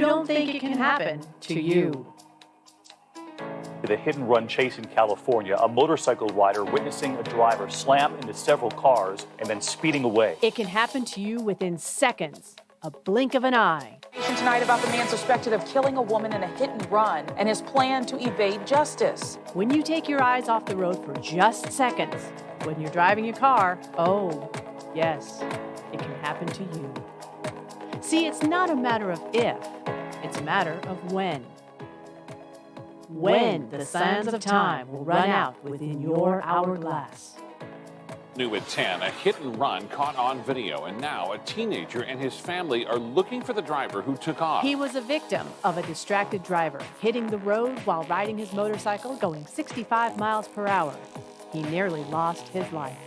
don't think it can happen to you. The hit-and-run chase in California, a motorcycle rider witnessing a driver slam into several cars and then speeding away. It can happen to you within seconds, a blink of an eye. Tonight about the man suspected of killing a woman in a hit-and-run and his plan to evade justice. When you take your eyes off the road for just seconds, when you're driving your car, oh, yes, it can happen to you. See, it's not a matter of if, it's a matter of when. When the sands of time will run out within your hourglass. New at 10, a hit and run caught on video, and now a teenager and his family are looking for the driver who took off. He was a victim of a distracted driver hitting the road while riding his motorcycle going 65 miles per hour. He nearly lost his life.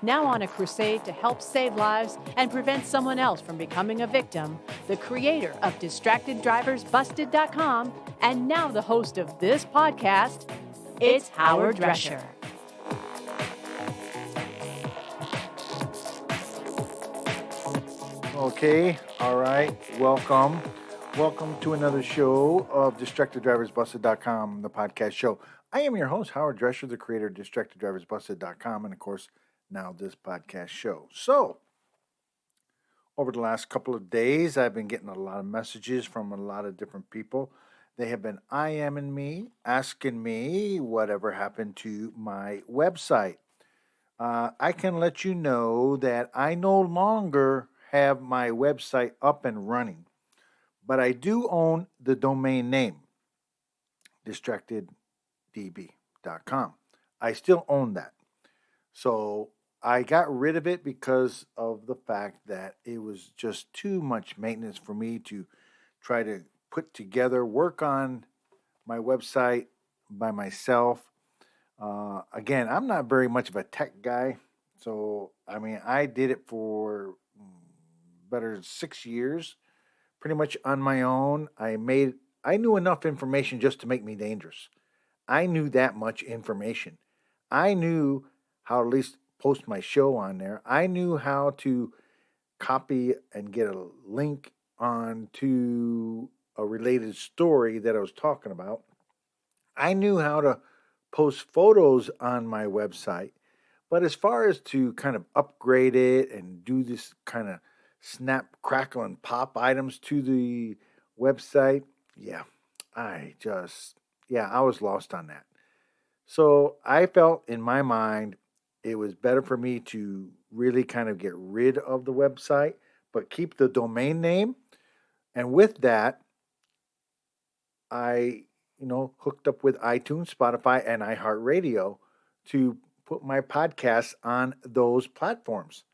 Now on a crusade to help save lives and prevent someone else from becoming a victim, the creator of DistractedDriversBusted.com and now the host of this podcast, it's Howard Drescher. Okay, all right, welcome. Welcome to another show of DistractedDriversBusted.com, the podcast show. I am your host, Howard Drescher, the creator of DistractedDriversBusted.com, and of course, now this podcast show. So, over the last couple of days, I've been getting a lot of messages from a lot of different people. They have been IMing me, asking me whatever happened to my website. I can let you know that I no longer have my website up and running, but I do own the domain name, DistractedDB.com. I still own that. So I got rid of it because of the fact that it was just too much maintenance for me to try to put together, work on my website by myself. Again, I'm not very much of a tech guy. So, I did it for better 6 years, pretty much on my own. I knew enough information just to make me dangerous. I knew that much information. I knew how at least post my show on there. I knew how to copy and get a link onto a related story that I was talking about. I knew how to post photos on my website. But as far as to kind of upgrade it and do this kind of snap, crackle, and pop items to the website, I was lost on that. So I felt in my mind it was better for me to really kind of get rid of the website, but keep the domain name. And with that, I, hooked up with iTunes, Spotify, and iHeartRadio to put my podcasts on those platforms.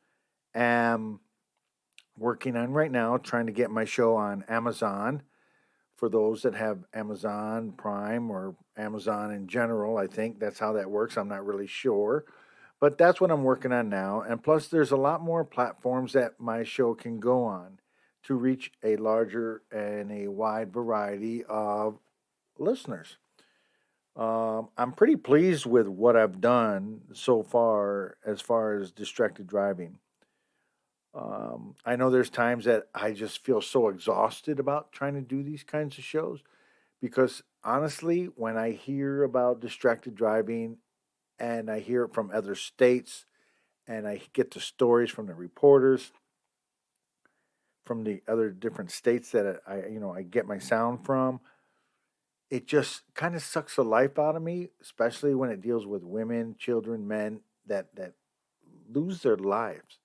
Working on right now, trying to get my show on Amazon. For those that have Amazon Prime or Amazon in general, I think that's how that works. I'm not really sure. But that's what I'm working on now. And plus, there's a lot more platforms that my show can go on to reach a larger and a wide variety of listeners. I'm pretty pleased with what I've done so far as distracted driving. I know there's times that I just feel so exhausted about trying to do these kinds of shows because honestly, when I hear about distracted driving and I hear it from other states and I get the stories from the reporters from the other different states that I get my sound from, it just kind of sucks the life out of me, especially when it deals with women, children, men that lose their lives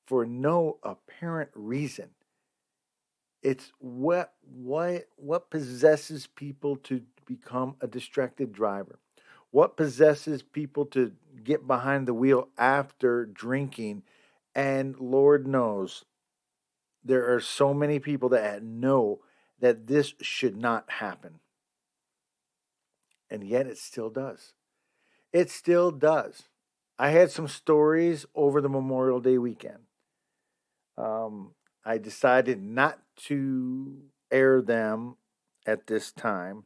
for no apparent reason. It's what possesses people to become a distracted driver? What possesses people to get behind the wheel after drinking? And Lord knows, there are so many people that know that this should not happen. And yet it still does. It still does. I had some stories over the Memorial Day weekend. I decided not to air them at this time.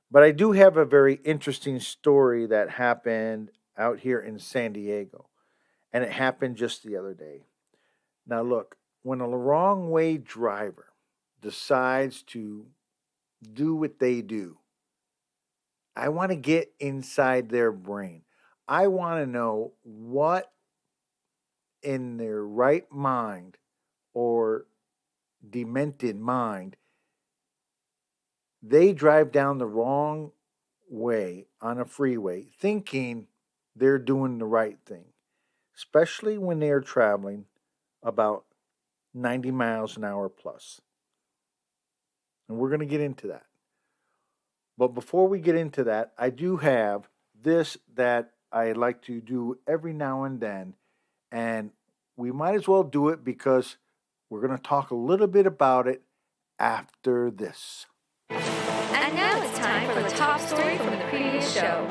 But I do have a very interesting story that happened out here in San Diego. And it happened just the other day. Now look, when a wrong way driver decides to do what they do. I want to get inside their brain. I want to know what in their right mind or demented mind they drive down the wrong way on a freeway thinking they're doing the right thing, especially when they are traveling about 90 miles an hour plus. And we're going to get into that. But before we get into that, I do have this that I like to do every now and then. And we might as well do it because we're going to talk a little bit about it after this. And now it's time for the top story from the previous show.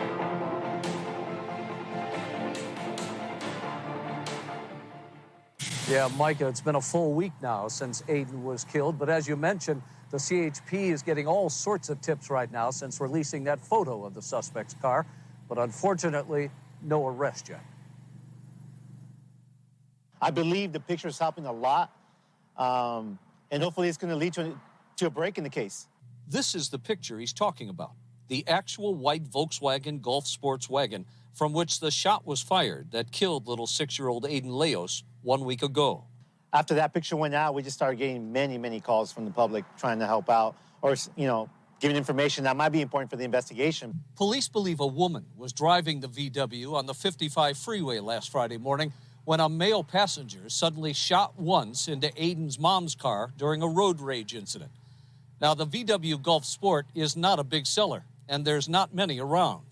Yeah, Micah, it's been a full week now since Aiden was killed. But as you mentioned, the CHP is getting all sorts of tips right now since releasing that photo of the suspect's car. But unfortunately, no arrest yet. I believe the picture is helping a lot. And hopefully it's going to lead to a break in the case. This is the picture he's talking about. The actual white Volkswagen Golf sports wagon from which the shot was fired that killed little 6-year-old Aiden Leos 1 week ago. After that picture went out, we just started getting many calls from the public trying to help out or, giving information that might be important for the investigation. Police believe a woman was driving the VW on the 55 freeway last Friday morning when a male passenger suddenly shot once into Aiden's mom's car during a road rage incident. Now, the VW Golf Sport is not a big seller, and there's not many around.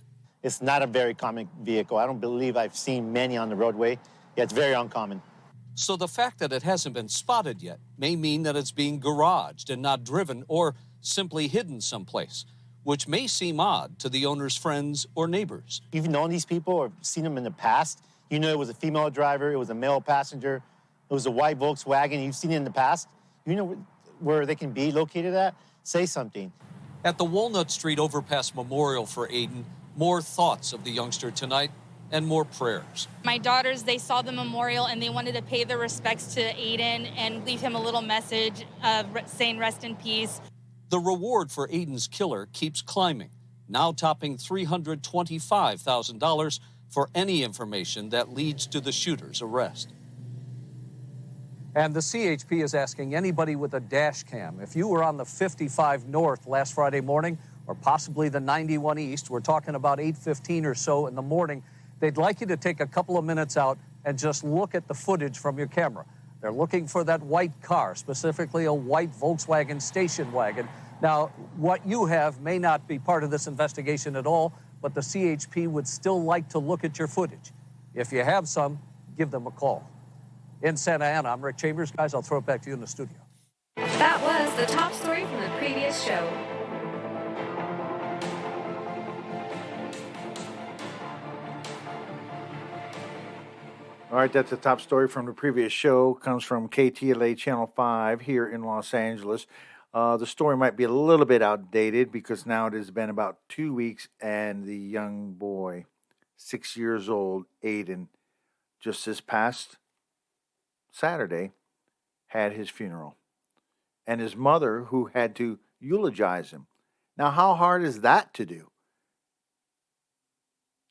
It's not a very common vehicle. I don't believe I've seen many on the roadway. Yeah, it's very uncommon. So the fact that it hasn't been spotted yet may mean that it's being garaged and not driven or simply hidden someplace, which may seem odd to the owner's friends or neighbors. You've known these people or seen them in the past. You know it was a female driver, it was a male passenger, it was a white Volkswagen. You've seen it in the past. You know where they can be located at? Say something. At the Walnut Street overpass memorial for Aiden, more thoughts of the youngster tonight and more prayers. My daughters, they saw the memorial and they wanted to pay their respects to Aiden and leave him a little message saying rest in peace. The reward for Aiden's killer keeps climbing, now topping $325,000 for any information that leads to the shooter's arrest. And the CHP is asking anybody with a dash cam, if you were on the 55 North last Friday morning, or possibly the 91 East, we're talking about 8:15 or so in the morning, they'd like you to take a couple of minutes out and just look at the footage from your camera. They're looking for that white car, specifically a white Volkswagen station wagon. Now, what you have may not be part of this investigation at all, but the CHP would still like to look at your footage. If you have some, give them a call. In Santa Ana, I'm Rick Chambers. Guys, I'll throw it back to you in the studio. That was the top story from the previous show. All right, that's the top story from the previous show. Comes from KTLA Channel 5 here in Los Angeles. The story might be a little bit outdated because now it has been about 2 weeks and the young boy, 6 years old, Aiden, just this past Saturday, had his funeral. And his mother, who had to eulogize him. Now, how hard is that to do?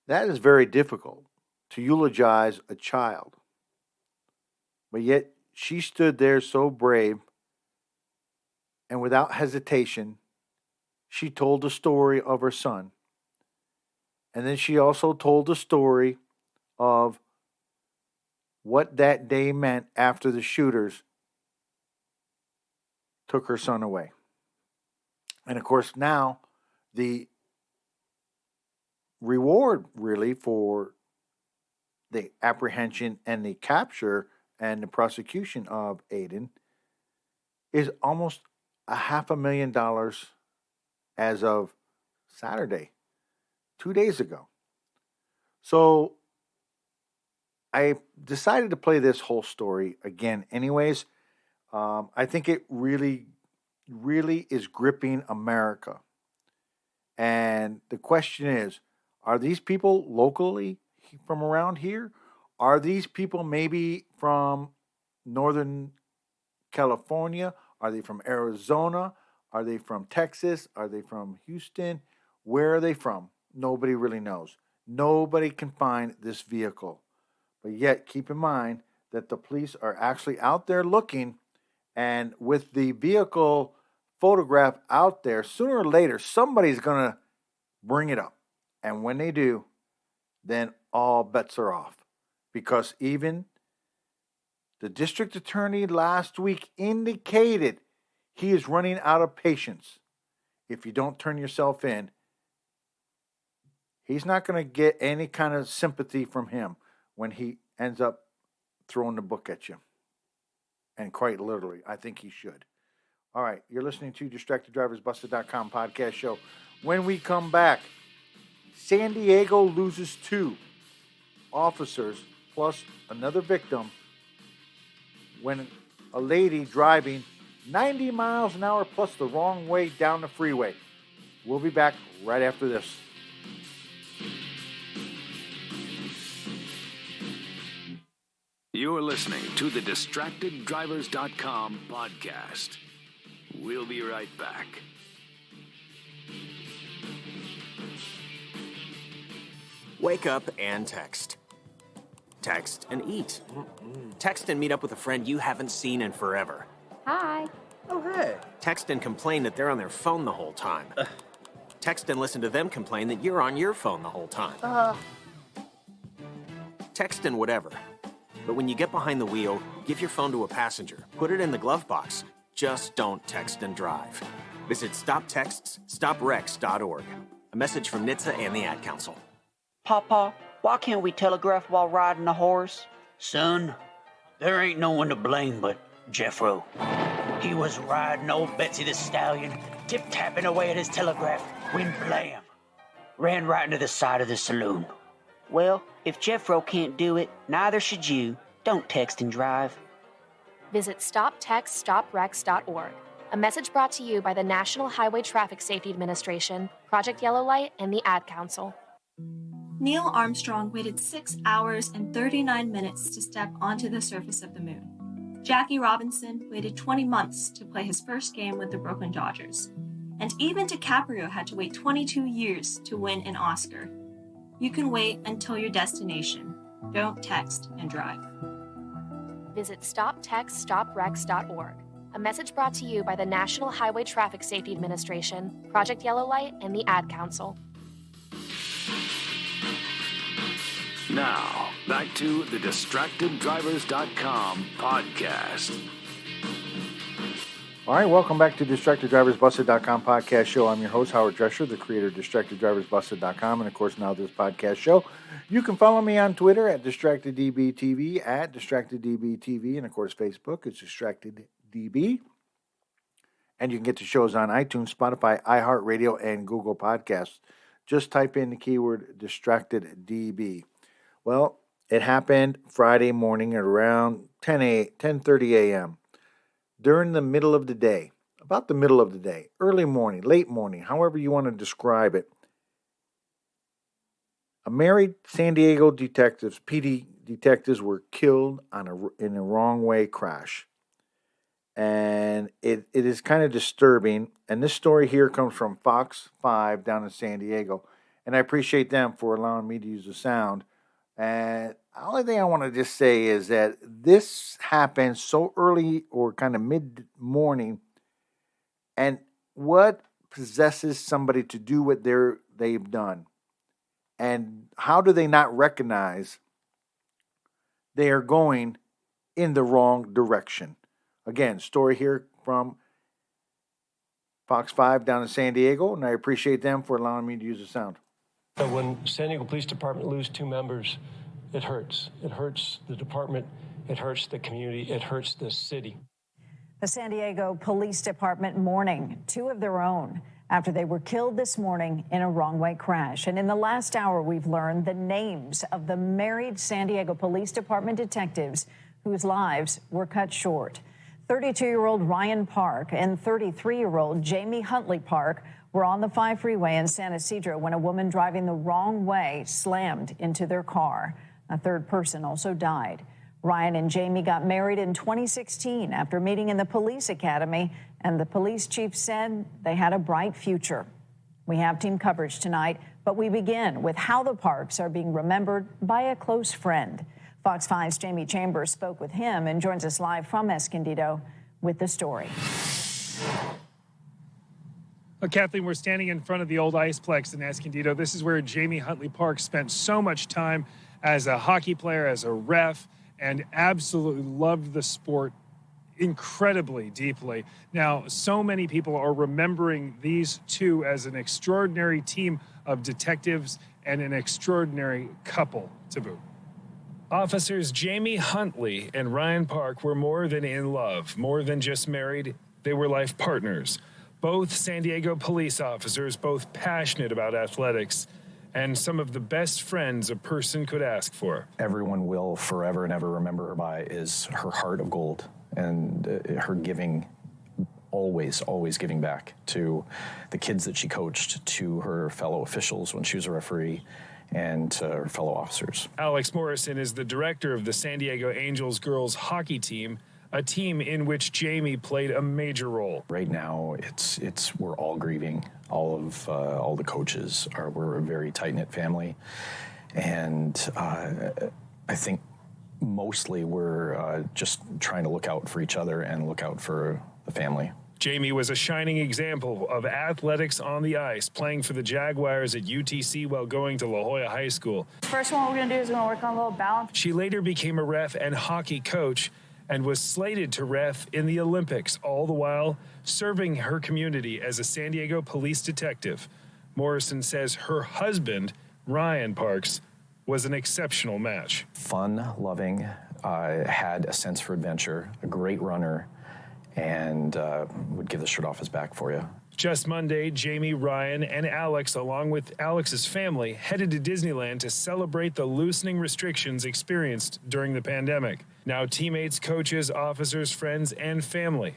That is very difficult, to eulogize a child. But yet, she stood there so brave, and without hesitation, she told the story of her son. And then she also told the story of what that day meant after the shooters took her son away. And of course, now the reward really for the apprehension and the capture and the prosecution of Aiden is almost $500,000 as of Saturday, 2 days ago. So I decided to play this whole story again anyways. I think it really is gripping America. And the question is, are these people locally from around here? Are these people maybe from Northern California? Are they from Arizona? Are they from Texas? Are they from Houston? Where are they from? Nobody really knows. Nobody can find this vehicle. But yet, keep in mind that the police are actually out there looking, and with the vehicle photograph out there, sooner or later, somebody's going to bring it up. And when they do, then all bets are off. Because even the district attorney last week indicated he is running out of patience. If you don't turn yourself in, he's not going to get any kind of sympathy from him when he ends up throwing the book at you. And quite literally, I think he should. All right, you're listening to DistractedDriversBusted.com podcast show. When we come back, San Diego loses 2 officers plus another victim when a lady driving 90 miles an hour plus the wrong way down the freeway. We'll be back right after this. You're listening to the DistractedDrivers.com podcast. We'll be right back. Wake up and text. Text and eat. Text and meet up with a friend you haven't seen in forever. Hi. Oh, hey. Text and complain that they're on their phone the whole time. Text and listen to them complain that you're on your phone the whole time. Text and whatever. But when you get behind the wheel, give your phone to a passenger. Put it in the glove box. Just don't text and drive. Visit StopTextsStopWrecks.org. A message from NHTSA and the Ad Council. Papa, why can't we telegraph while riding a horse? Son, there ain't no one to blame but Jeffro. He was riding old Betsy the Stallion, tip-tapping away at his telegraph, when blam! Ran right into the side of the saloon. Well, if Jeffro can't do it, neither should you. Don't text and drive. Visit StopTextsStopWrecks.org. A message brought to you by the National Highway Traffic Safety Administration, Project Yellow Light, and the Ad Council. Neil Armstrong waited 6 hours and 39 minutes to step onto the surface of the moon. Jackie Robinson waited 20 months to play his first game with the Brooklyn Dodgers. And even DiCaprio had to wait 22 years to win an Oscar. You can wait until your destination. Don't text and drive. Visit StopTextsStopWrecks.org. A message brought to you by the National Highway Traffic Safety Administration, Project Yellow Light, and the Ad Council. Now, back to the DistractedDrivers.com podcast. All right, welcome back to DistractedDriversBusted.com podcast show. I'm your host, Howard Drescher, the creator of DistractedDriversBusted.com, and of course now this podcast show. You can follow me on Twitter at DistractedDBTV, at DistractedDBTV, and of course Facebook, it's DistractedDB. And you can get the shows on iTunes, Spotify, iHeartRadio, and Google Podcasts. Just type in the keyword DistractedDB. Well, it happened Friday morning at around 10:30 a.m. During the middle of the day, about the middle of the day, early morning, late morning, however you want to describe it. A married San Diego detectives, PD detectives, were killed in a wrong-way crash. And it is kind of disturbing. And this story here comes from Fox 5 down in San Diego. And I appreciate them for allowing me to use the sound. And the only thing I want to just say is that this happened so early or kind of mid-morning. And what possesses somebody to do what they've done? And how do they not recognize they are going in the wrong direction? Again, story here from Fox 5 down in San Diego, and I appreciate them for allowing me to use the sound. When San Diego Police Department lose 2 members, it hurts. It hurts the department, it hurts the community, it hurts the city. The San Diego Police Department mourning 2 of their own after they were killed this morning in a wrong-way crash. And in the last hour, we've learned the names of the married San Diego Police Department detectives whose lives were cut short. 32-year-old Ryan Park and 33-year-old Jamie Huntley Park were on the 5 freeway in San Ysidro when a woman driving the wrong way slammed into their car. A third person also died. Ryan and Jamie got married in 2016 after meeting in the police academy, and the police chief said they had a bright future. We have team coverage tonight, but we begin with how the Parks are being remembered by a close friend. Fox 5's Jamie Chambers spoke with him and joins us live from Escondido with the story. Well, Kathleen, we're standing in front of the old Iceplex in Escondido. This is where Jamie Huntley Parks spent so much time as a hockey player, as a ref, and absolutely loved the sport incredibly deeply. Now, so many people are remembering these two as an extraordinary team of detectives and an extraordinary couple to boot. Officers Jamie Huntley and Ryan Park were more than in love, more than just married. They were life partners. Both San Diego police officers, both passionate about athletics, and some of the best friends a person could ask for. Everyone will forever and ever remember her by is her heart of gold and her giving, always giving back to the kids that she coached, to her fellow officials when she was a referee, and to her fellow officers. Alex Morrison is the director of the San Diego Angels girls hockey team, a team in which Jamie played a major role. Right now, we're all grieving. All the coaches we're a very tight-knit family, and I think mostly we're just trying to look out for each other and look out for the family. Jamie was a shining example of athletics on the ice, playing for the Jaguars at UTC while going to La Jolla High School. First one we're going to do is we're going to work on a little balance. She later became a ref and hockey coach and was slated to ref in the Olympics, all the while serving her community as a San Diego police detective. Morrison says her husband, Ryan Parks, was an exceptional match. Fun, loving, had a sense for adventure, a great runner, and would give the shirt off his back for you. Just Monday, Jamie, Ryan, and Alex, along with Alex's family, headed to Disneyland to celebrate the loosening restrictions experienced during the pandemic. Now, teammates, coaches, officers, friends, and family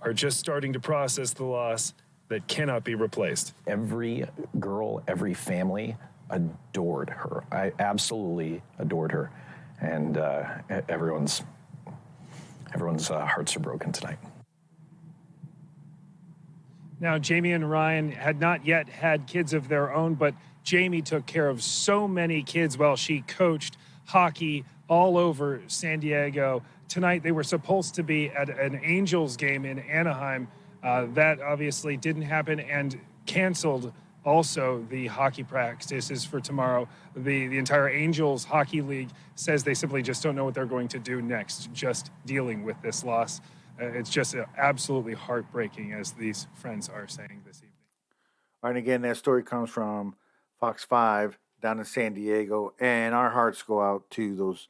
are just starting to process the loss that cannot be replaced. Every girl, every family adored her. I absolutely adored her. And everyone's hearts are broken tonight. Now, Jamie and Ryan had not yet had kids of their own, but Jamie took care of so many kids while she coached hockey all over San Diego. Tonight, they were supposed to be at an Angels game in Anaheim. That obviously didn't happen and canceled also the hockey practices for tomorrow. The entire Angels Hockey League says they simply just don't know what they're going to do next, just dealing with this loss. It's just absolutely heartbreaking, as these friends are saying this evening. All right, and again, that story comes from Fox 5 down in San Diego, and our hearts go out to those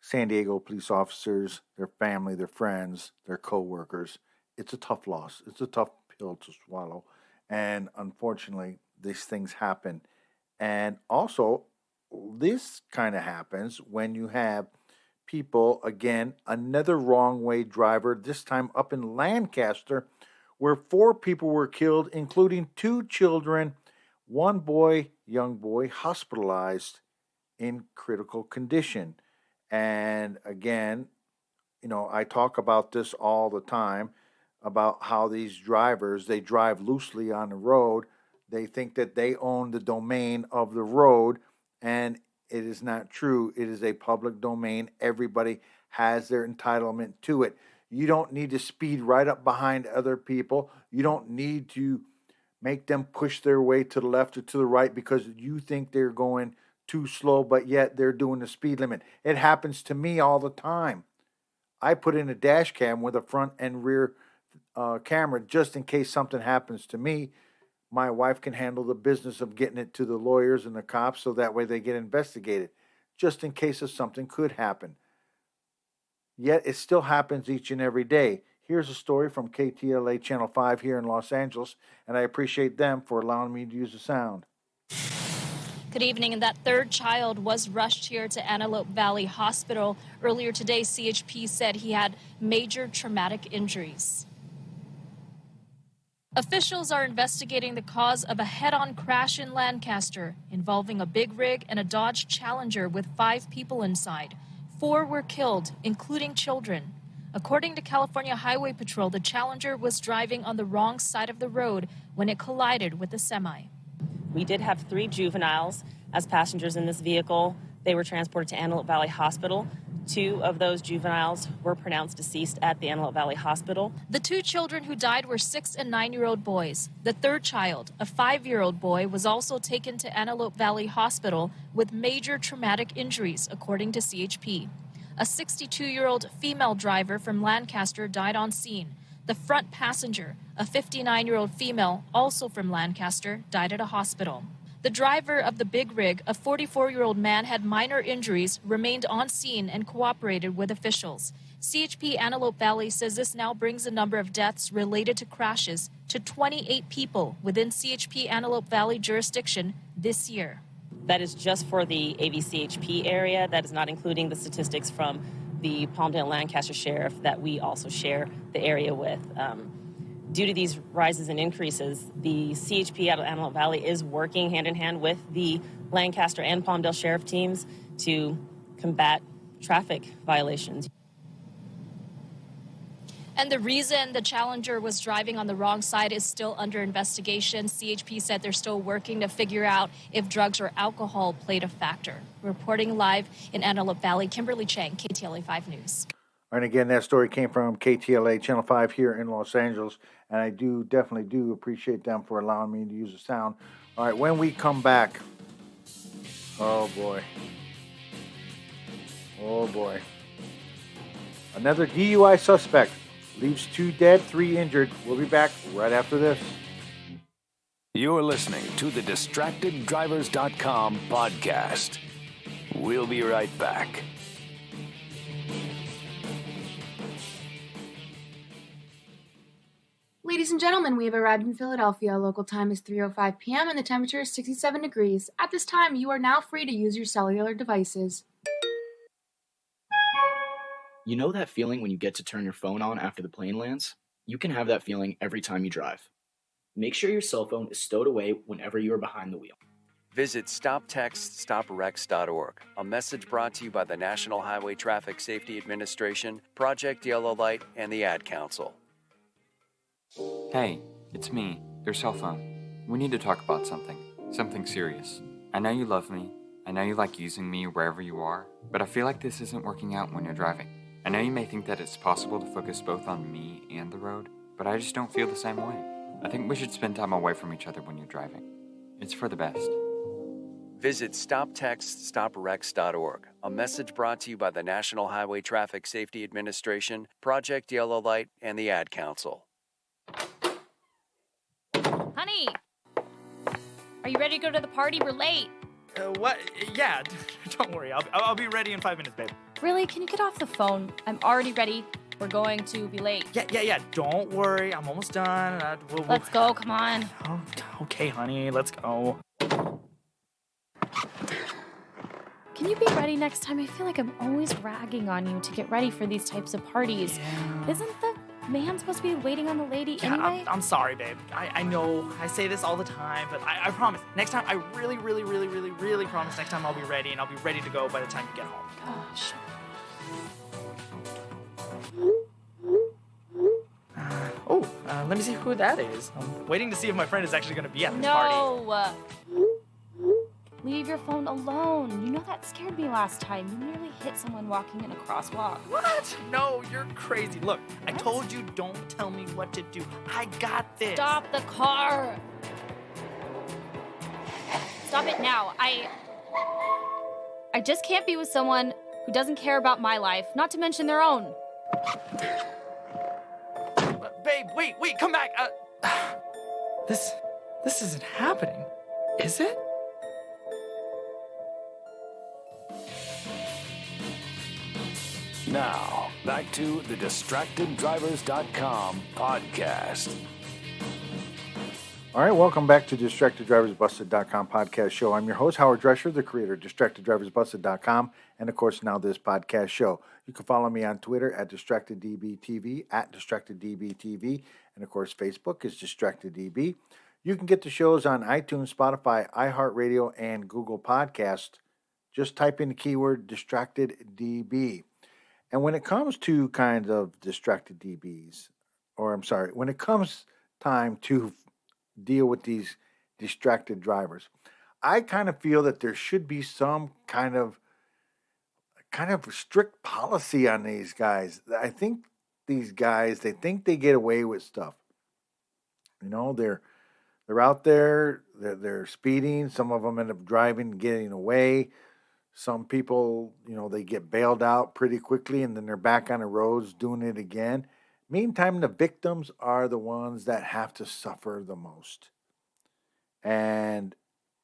San Diego police officers, their family, their friends, their co-workers. It's a tough loss. It's a tough pill to swallow, and unfortunately, these things happen. And also, this kind of happens when you have people, again, another wrong-way driver, this time up in Lancaster, where 4 people were killed, including 2 children, 1 boy, young boy, hospitalized in critical condition. And again, I talk about this all the time, about how these drivers, they drive loosely on the road. They think that they own the domain of the road, and it is not true. It is a public domain. Everybody has their entitlement to it. You don't need to speed right up behind other people. You don't need to make them push their way to the left or to the right because you think they're going too slow, but yet they're doing the speed limit. It happens to me all the time. I put in a dash cam with a front and rear camera just in case something happens to me. My wife can handle the business of getting it to the lawyers and the cops so that way they get investigated, just in case if something could happen. Yet it still happens each and every day. Here's a story from KTLA Channel 5 here in Los Angeles, and I appreciate them for allowing me to use the sound. Good evening. And that third child was rushed here to Antelope Valley Hospital. Earlier today, CHP said he had major traumatic injuries. Officials are investigating the cause of a head-on crash in Lancaster involving a big rig and a Dodge Challenger with 5 people inside. 4 were killed, including children. According to California Highway Patrol, the Challenger was driving on the wrong side of the road when it collided with a semi. We did have 3 juveniles as passengers in this vehicle. They were transported to Antelope Valley Hospital. 2 of those juveniles were pronounced deceased at the Antelope Valley Hospital. The 2 children who died were 6- and 9-year-old boys. The third child, a 5-year-old boy, was also taken to Antelope Valley Hospital with major traumatic injuries, according to CHP. A 62-year-old female driver from Lancaster died on scene. The front passenger, a 59-year-old female, also from Lancaster, died at a hospital. The driver of the big rig, a 44-year-old man, had minor injuries, remained on scene, and cooperated with officials. CHP Antelope Valley says this now brings the number of deaths related to crashes to 28 people within CHP Antelope Valley jurisdiction this year. That is just for the AVCHP area. That is not including the statistics from the Palmdale Lancaster Sheriff that we also share the area with. Due to these rises and increases, the CHP out of Antelope Valley is working hand in hand with the Lancaster and Palmdale Sheriff teams to combat traffic violations. And the reason the Challenger was driving on the wrong side is still under investigation. CHP said they're still working to figure out if drugs or alcohol played a factor. Reporting live in Antelope Valley, Kimberly Chang, KTLA 5 News. And again, that story came from KTLA Channel 5 here in Los Angeles, and I definitely do appreciate them for allowing me to use the sound. All right, when we come back, oh boy, another DUI suspect leaves 2 dead, 3 injured. We'll be back right after this. You're listening to the DistractedDrivers.com podcast. We'll be right back. Ladies and gentlemen, we have arrived in Philadelphia. Local time is 3:05 p.m. and the temperature is 67 degrees. At this time, you are now free to use your cellular devices. You know that feeling when you get to turn your phone on after the plane lands? You can have that feeling every time you drive. Make sure your cell phone is stowed away whenever you are behind the wheel. Visit StopTextStopWrecks.org, a message brought to you by the National Highway Traffic Safety Administration, Project Yellow Light, and the Ad Council. Hey, it's me, your cell phone. We need to talk about something serious. I know you love me, I know you like using me wherever you are, but I feel like this isn't working out when you're driving. I know you may think that it's possible to focus both on me and the road, but I just don't feel the same way. I think we should spend time away from each other when you're driving. It's for the best. Visit StopTextStopWrecks.org, a message brought to you by the National Highway Traffic Safety Administration, Project Yellow Light, and the Ad Council. Honey, are you ready to go to the party? We're late. What? Yeah, don't worry. I'll be ready in 5 minutes, babe. Really? Can you get off the phone? I'm already ready. We're going to be late. Yeah. Don't worry. I'm almost done. Let's go. Come on. Oh, okay, honey. Let's go. Can you be ready next time? I feel like I'm always ragging on you to get ready for these types of parties. Yeah. Isn't the man supposed to be waiting on the lady anyway? I'm sorry, babe. I know I say this all the time, but I promise. Next time, I really promise next time I'll be ready, and I'll be ready to go by the time you get home. Gosh. Let me see who that is. I'm waiting to see if my friend is actually going to be at this party. No! Leave your phone alone. You know that scared me last time. You nearly hit someone walking in a crosswalk. What? No, you're crazy. Look, I told you don't tell me what to do. I got this. Stop the car. Stop it now. I just can't be with someone who doesn't care about my life, not to mention their own. Babe, wait, come back. This isn't happening, is it? Now, back to the DistractedDrivers.com podcast. All right, welcome back to DistractedDriversBusted.com podcast show. I'm your host, Howard Drescher, the creator of DistractedDriversBusted.com, and of course, now this podcast show. You can follow me on Twitter at DistractedDBTV, at DistractedDBTV, and of course, Facebook is DistractedDB. You can get the shows on iTunes, Spotify, iHeartRadio, and Google Podcast. Just type in the keyword distracted DB. And when it comes to kind of distracted DBs, when it comes time to deal with these distracted drivers, I kind of feel that there should be some kind of strict policy on these guys. I think these guys, they think they get away with stuff. They're out there, they're speeding. Some of them end up driving, getting away. Some people, they get bailed out pretty quickly and then they're back on the roads doing it again. Meantime, the victims are the ones that have to suffer the most. And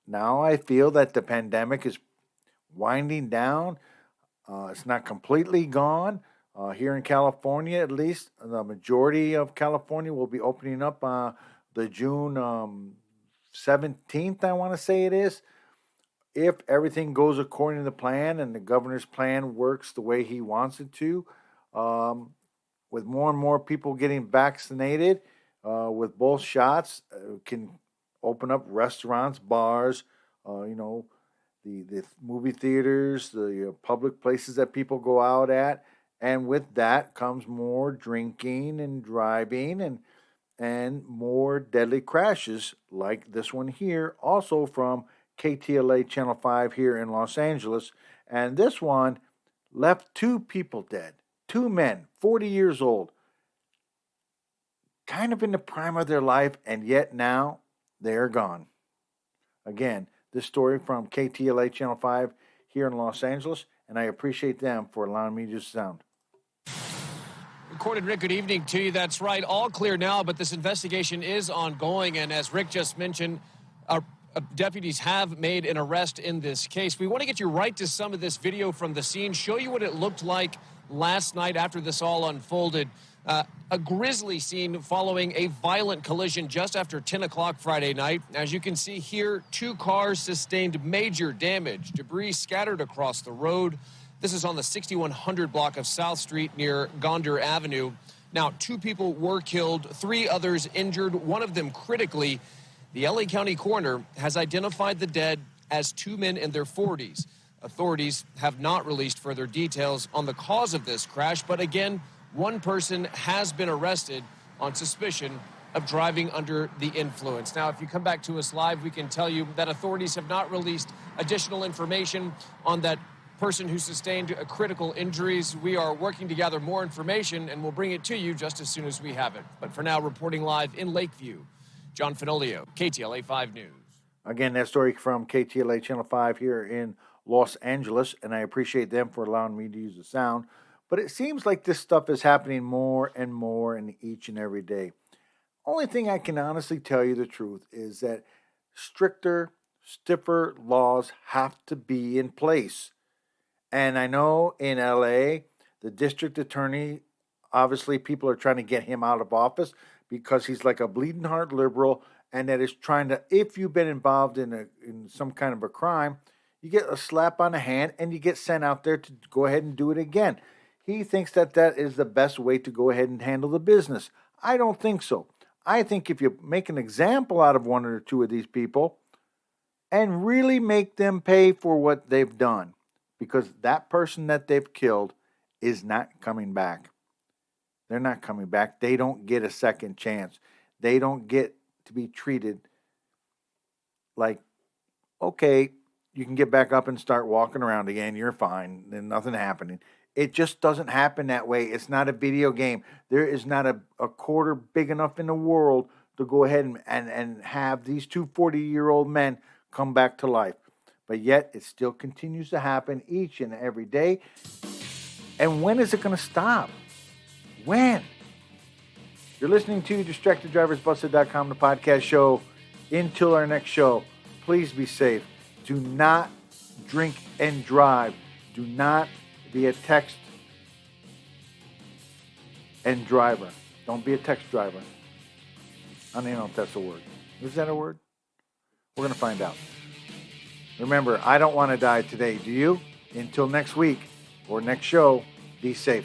now I feel that the pandemic is winding down. It's not completely gone. Here in California, at least, the majority of California will be opening up the June 17th, I want to say it is. If everything goes according to the plan and the governor's plan works the way he wants it to, with more and more people getting vaccinated with both shots, can open up restaurants, bars, the movie theaters, the public places that people go out at. And with that comes more drinking and driving and more deadly crashes like this one here, also from KTLA Channel 5 here in Los Angeles. And this one left 2 people dead. 2 men, 40 years old, kind of in the prime of their life, and yet now they're gone. Again, this story from KTLA Channel 5 here in Los Angeles, and I appreciate them for allowing me to use sound. Recorded, Rick, good evening to you. That's right, all clear now, but this investigation is ongoing, and as Rick just mentioned, deputies have made an arrest in this case. We want to get you right to some of this video from the scene, show you what it looked like last night after this all unfolded. A grisly scene following a violent collision just after 10 o'clock Friday night. As you can see here, 2 cars sustained major damage. Debris scattered across the road. This is on the 6100 block of South Street near Gonder Avenue. Now, 2 people were killed, 3 others injured, one of them critically. The LA County coroner has identified the dead as 2 men in their 40s. Authorities have not released further details on the cause of this crash, but again, 1 person has been arrested on suspicion of driving under the influence. Now, if you come back to us live, we can tell you that authorities have not released additional information on that person who sustained critical injuries. We are working to gather more information, and we'll bring it to you just as soon as we have it. But for now, reporting live in Lakeview, John Finolio, KTLA 5 News. Again, that story from KTLA Channel 5 here in Los Angeles, and I appreciate them for allowing me to use the sound. But it seems like this stuff is happening more and more in each and every day. Only thing I can honestly tell you the truth is that stricter, stiffer laws have to be in place. And I know in LA, the district attorney, obviously people are trying to get him out of office because he's like a bleeding heart liberal, and that is trying to, if you've been involved in some kind of a crime, you get a slap on the hand and you get sent out there to go ahead and do it again. He thinks that that is the best way to go ahead and handle the business. I don't think so. I think if you make an example out of 1 or 2 of these people and really make them pay for what they've done, because that person that they've killed is not coming back. They're not coming back. They don't get a second chance. They don't get to be treated like, okay, you can get back up and start walking around again. You're fine. There's nothing happening. It just doesn't happen that way. It's not a video game. There is not a quarter big enough in the world to go ahead and have these 2 40-year-old men come back to life. But yet, it still continues to happen each and every day. And when is it going to stop? When? You're listening to DistractedDriversBusted.com, the podcast show. Until our next show, please be safe. Do not drink and drive. Do not be a text and driver. Don't be a text driver. I don't even know if that's a word. Is that a word? We're going to find out. Remember, I don't want to die today. Do you? Until next week or next show, be safe.